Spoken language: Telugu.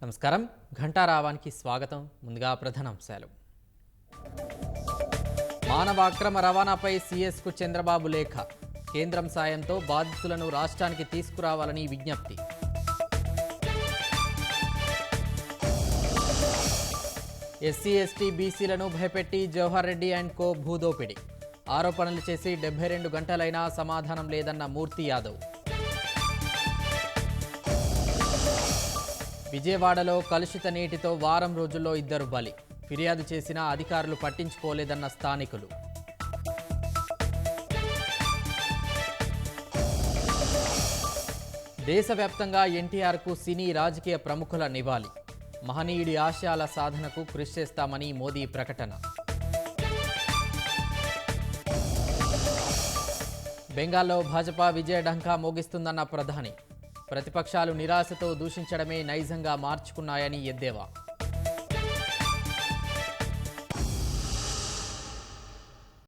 నమస్కారం. ఘంటారావానికి స్వాగతం. ముందుగా ప్రధానాంశాలు. మానవ అక్రమ రవాణాపై సీఎస్కు చంద్రబాబు లేఖ. కేంద్రం సాయంతో బాధితులను రాష్ట్రానికి తీసుకురావాలని విజ్ఞప్తి. ఎస్సీ ఎస్టీ బీసీలను భయపెట్టి జవహర్ రెడ్డి అండ్ కో భూదోపిడి. ఆరోపణలు చేసి 72 గంటలైనా సమాధానం లేదన్న మూర్తి యాదవ్. విజయవాడలో కలుషిత నీటితో వారం రోజుల్లో 2 బలి. ఫిర్యాదు చేసినా అధికారులు పట్టించుకోలేదన్న స్థానికులు. దేశవ్యాప్తంగా ఎన్టీఆర్కు సినీ రాజకీయ ప్రముఖుల నివాళి. మహనీయుడి ఆశయాల సాధనకు కృషి చేస్తామని మోదీ ప్రకటన. బెంగాల్లో భాజపా విజయ ఢంకా మోగిస్తుందన్న ప్రధాని. ప్రతిపక్షాలు నిరాశతో దూషించడమే నైజంగా మార్చుకున్నాయని ఎద్దేవా.